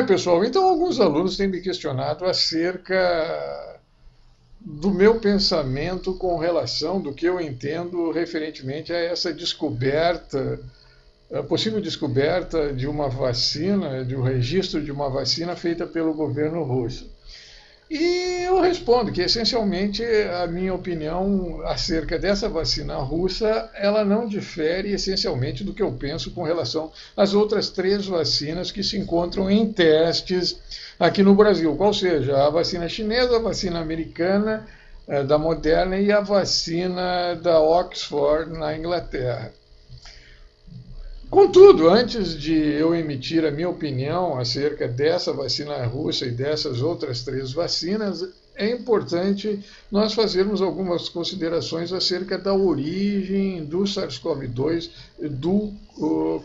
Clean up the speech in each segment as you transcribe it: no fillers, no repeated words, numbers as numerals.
Pessoal, então alguns alunos têm me questionado acerca do meu pensamento com relação do que eu entendo referentemente a essa descoberta, a possível descoberta de uma vacina, de um registro de uma vacina feita pelo governo russo. E eu respondo que, essencialmente, a minha opinião acerca dessa vacina russa, ela não difere essencialmente do que eu penso com relação às outras três vacinas que se encontram em testes aqui no Brasil, qual seja a vacina chinesa, a vacina americana, da Moderna e a vacina da Oxford na Inglaterra. Contudo, antes de eu emitir a minha opinião acerca dessa vacina russa e dessas outras três vacinas, é importante nós fazermos algumas considerações acerca da origem do SARS-CoV-2 do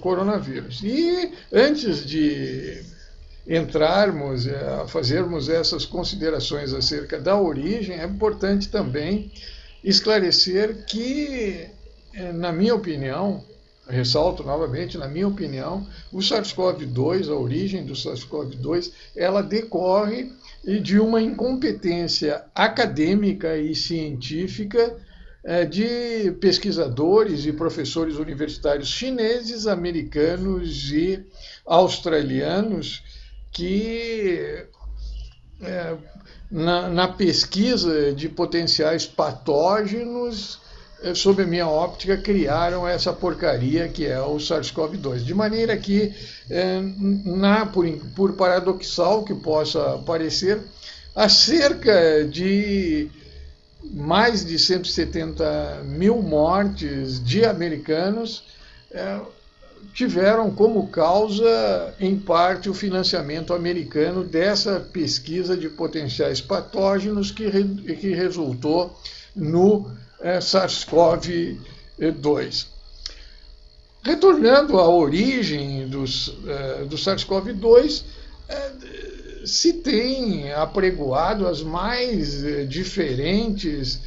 coronavírus. E antes de entrarmos a fazermos essas considerações acerca da origem, é importante também esclarecer que, na minha opinião, ressalto novamente, na minha opinião, o SARS-CoV-2, a origem do SARS-CoV-2, ela decorre de uma incompetência acadêmica e científica de pesquisadores e professores universitários chineses, americanos e australianos que na pesquisa de potenciais patógenos, sob a minha óptica, criaram essa porcaria que é o SARS-CoV-2. De maneira que, por paradoxal que possa parecer, há cerca de mais de 170 mil mortes de americanos tiveram como causa, em parte, o financiamento americano dessa pesquisa de potenciais patógenos que resultou no SARS-CoV-2. Retornando à origem do SARS-CoV-2, se tem apregoado as mais diferentes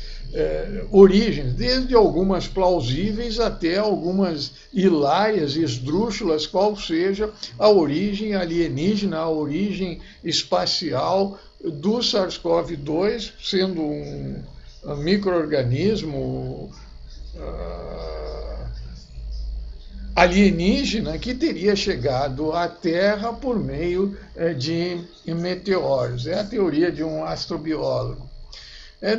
origens, desde algumas plausíveis até algumas hilárias e esdrúxulas, qual seja a origem alienígena, a origem espacial do SARS-CoV-2, sendo um micro-organismo alienígena que teria chegado à Terra por meio de meteoros. É a teoria de um astrobiólogo.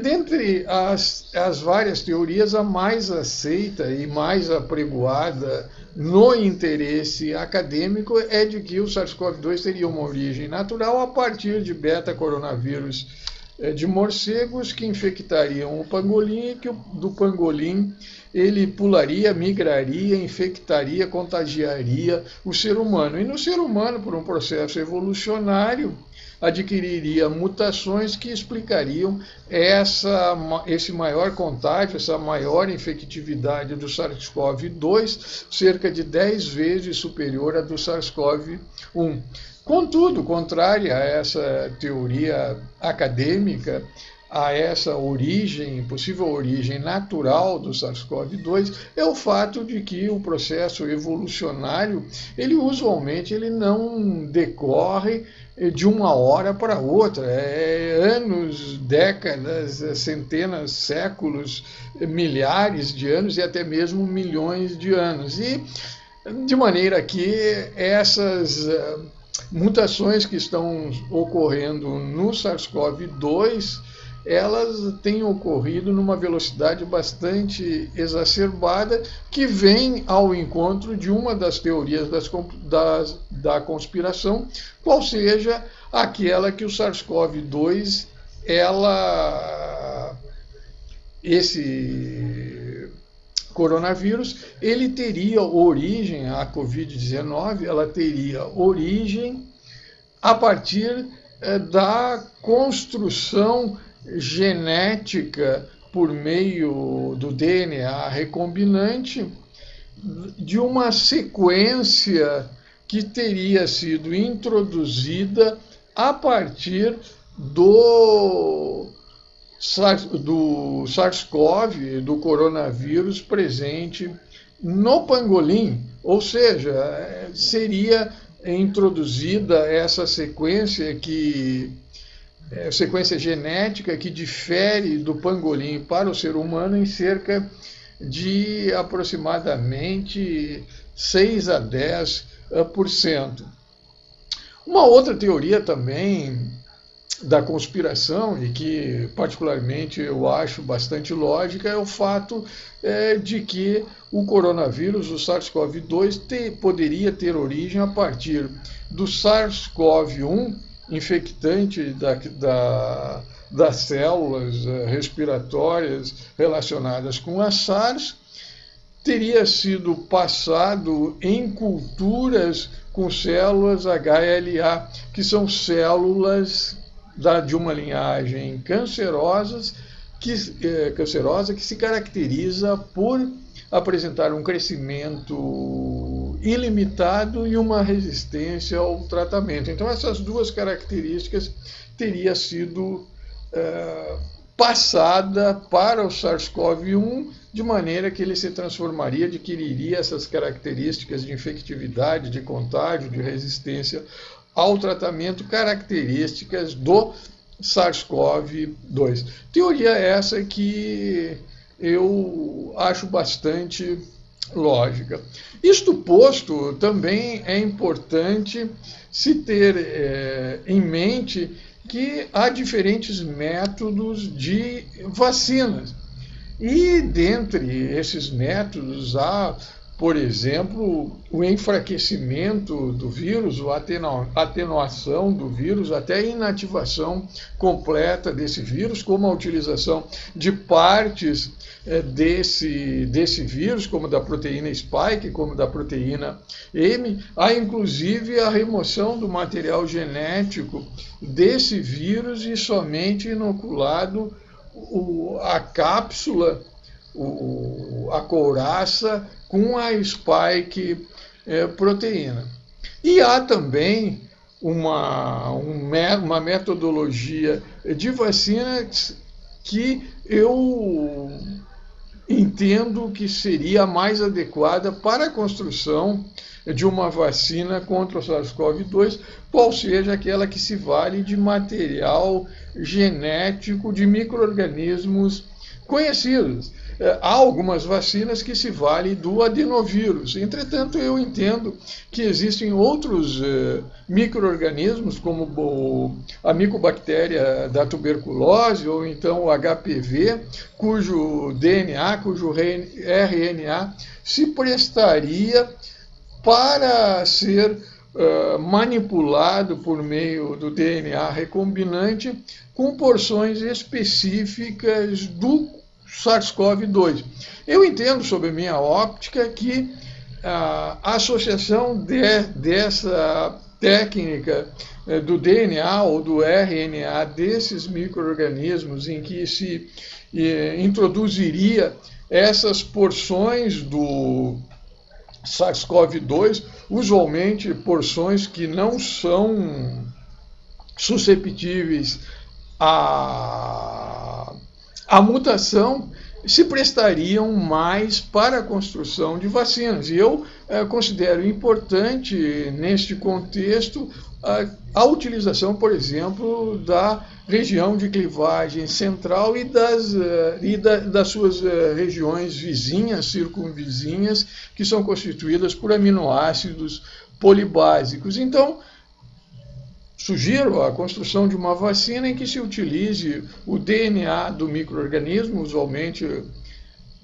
Dentre as várias teorias, a mais aceita e mais apregoada no interesse acadêmico é de que o SARS-CoV-2 teria uma origem natural a partir de beta-coronavírus de morcegos que infectariam o pangolim e que do pangolim ele pularia, migraria, infectaria, contagiaria o ser humano. E no ser humano, por um processo evolucionário, adquiriria mutações que explicariam esse maior contágio, essa maior infectividade do SARS-CoV-2, cerca de 10 vezes superior à do SARS-CoV-1. Contudo, contrária a essa teoria acadêmica, a essa origem, possível origem natural do SARS-CoV-2, é o fato de que o processo evolucionário, ele usualmente não decorre de uma hora para outra, anos, décadas, centenas, séculos, milhares de anos e até mesmo milhões de anos. E de maneira que essas mutações que estão ocorrendo no SARS-CoV-2, elas têm ocorrido numa velocidade bastante exacerbada, que vem ao encontro de uma das teorias da conspiração, qual seja aquela que o SARS-CoV-2, esse coronavírus, ele teria origem, a Covid-19, ela teria origem a partir da construção genética por meio do DNA recombinante de uma sequência que teria sido introduzida a partir do SARS-CoV, do coronavírus presente no pangolim, ou seja, seria introduzida essa sequência genética que difere do pangolim para o ser humano em cerca de aproximadamente 6 a 10%. Uma outra teoria também da conspiração, e que particularmente eu acho bastante lógica, é o fato de que o coronavírus, o SARS-CoV-2, poderia ter origem a partir do SARS-CoV-1, infectante das células respiratórias relacionadas com a SARS, teria sido passado em culturas com células HLA, que são células de uma linhagem cancerosa que se caracteriza por apresentar um crescimento ilimitado e uma resistência ao tratamento. Então, essas duas características teriam sido passada para o SARS-CoV-1, de maneira que ele se transformaria, adquiriria essas características de infectividade, de contágio, de resistência ao tratamento, características do SARS-CoV-2. Teoria essa que eu acho bastante lógica. Isto posto, também é importante se ter em mente que há diferentes métodos de vacinas. E dentre esses métodos há, por exemplo, o enfraquecimento do vírus, a atenuação do vírus, até a inativação completa desse vírus, como a utilização de partes desse vírus, como da proteína spike, como da proteína M. Há inclusive a remoção do material genético desse vírus e somente inoculado a cápsula, a couraça com a spike proteína. E há também uma metodologia de vacina que eu entendo que seria a mais adequada para a construção de uma vacina contra o SARS-CoV-2, qual seja aquela que se vale de material genético de micro-organismos conhecidos. Há algumas vacinas que se valem do adenovírus. Entretanto, eu entendo que existem outros micro-organismos, como a micobactéria da tuberculose, ou então o HPV, cujo DNA, cujo RNA se prestaria para ser manipulado por meio do DNA recombinante com porções específicas do SARS-CoV-2. Eu entendo, sob a minha óptica, que a associação dessa técnica do DNA ou do RNA desses micro-organismos em que se introduziria essas porções do SARS-CoV-2, usualmente porções que não são susceptíveis à mutação, se prestariam mais para a construção de vacinas. E eu considero importante, neste contexto, a utilização, por exemplo, da região de clivagem central e das suas regiões vizinhas, circunvizinhas, que são constituídas por aminoácidos polibásicos. Então, sugiro a construção de uma vacina em que se utilize o DNA do micro-organismo, usualmente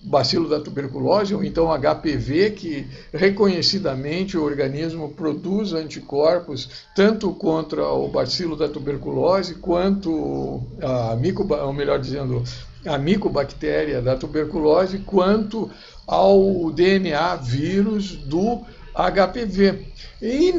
bacilo da tuberculose, ou então HPV, que reconhecidamente o organismo produz anticorpos tanto contra o bacilo da tuberculose quanto a micobactéria da tuberculose, quanto ao DNA vírus do HPV. E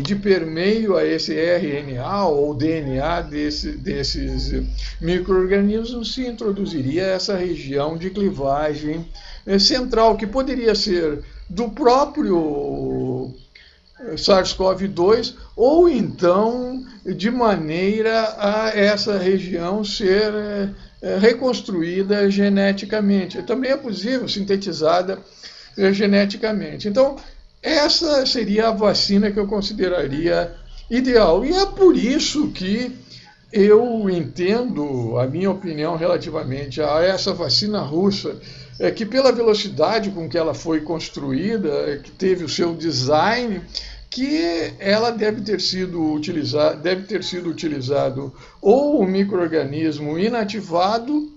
de permeio a esse RNA ou DNA desses micro-organismos se introduziria essa região de clivagem central, que poderia ser do próprio SARS-CoV-2 ou então de maneira a essa região ser reconstruída geneticamente. Também é possível sintetizada geneticamente. Então, essa seria a vacina que eu consideraria ideal. E é por isso que eu entendo, a minha opinião relativamente a essa vacina russa, é que pela velocidade com que ela foi construída, que teve o seu design, que ela deve ter sido utilizado ou um micro-organismo inativado,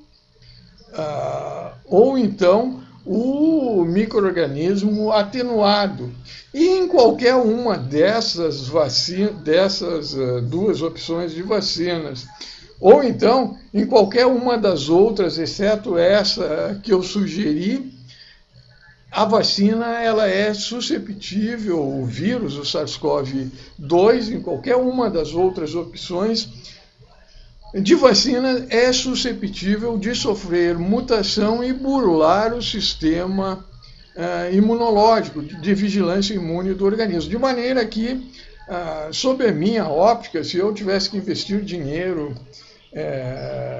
ou então o micro-organismo atenuado. E em qualquer uma dessas duas opções de vacinas, ou então em qualquer uma das outras, exceto essa que eu sugeri, a vacina ela é susceptível, o vírus, o SARS-CoV-2, em qualquer uma das outras opções de vacina, é susceptível de sofrer mutação e burlar o sistema imunológico, de vigilância imune do organismo. De maneira que, sob a minha óptica, se eu tivesse que investir dinheiro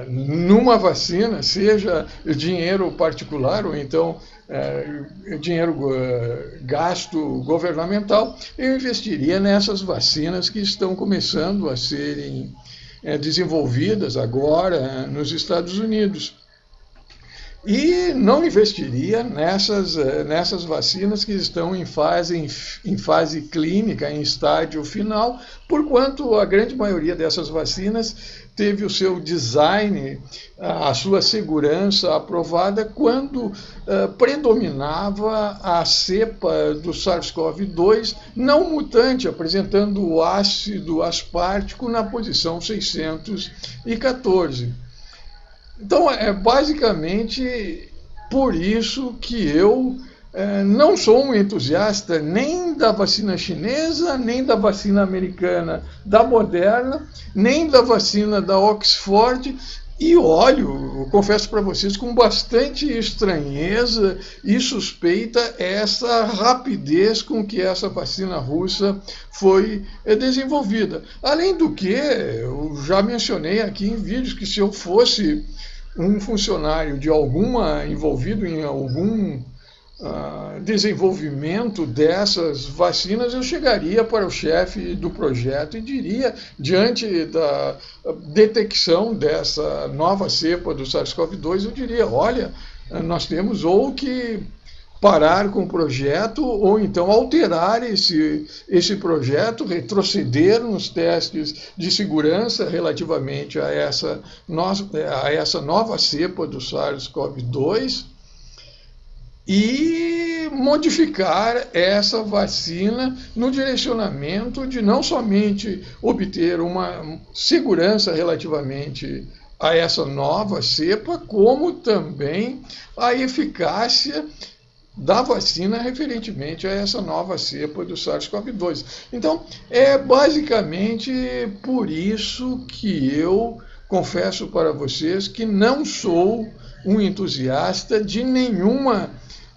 numa vacina, seja dinheiro particular ou então dinheiro gasto governamental, eu investiria nessas vacinas que estão começando a serem desenvolvidas agora nos Estados Unidos. E não investiria nessas vacinas que estão em fase clínica, em estágio final, porquanto a grande maioria dessas vacinas teve o seu design, a sua segurança aprovada quando predominava a cepa do SARS-CoV-2 não mutante, apresentando o ácido aspartico na posição 614. Então, é basicamente por isso que eu não sou um entusiasta nem da vacina chinesa, nem da vacina americana da Moderna, nem da vacina da Oxford. E olho, eu confesso para vocês, com bastante estranheza e suspeita essa rapidez com que essa vacina russa foi desenvolvida. Além do que, eu já mencionei aqui em vídeos que se eu fosse um funcionário envolvido em algum desenvolvimento dessas vacinas, eu chegaria para o chefe do projeto e diria, diante da detecção dessa nova cepa do SARS-CoV-2, eu diria, olha, nós temos ou que parar com o projeto, ou então alterar esse projeto, retroceder nos testes de segurança relativamente a essa nova cepa do SARS-CoV-2 e modificar essa vacina no direcionamento de não somente obter uma segurança relativamente a essa nova cepa, como também a eficácia da vacina referentemente a essa nova cepa do SARS-CoV-2. Então, é basicamente por isso que eu confesso para vocês que não sou um entusiasta de nenhuma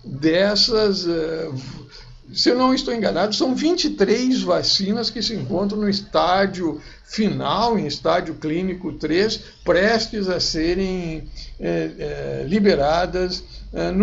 dessas. Se eu não estou enganado, são 23 vacinas que se encontram no estágio final, em estágio clínico 3, prestes a serem liberadas no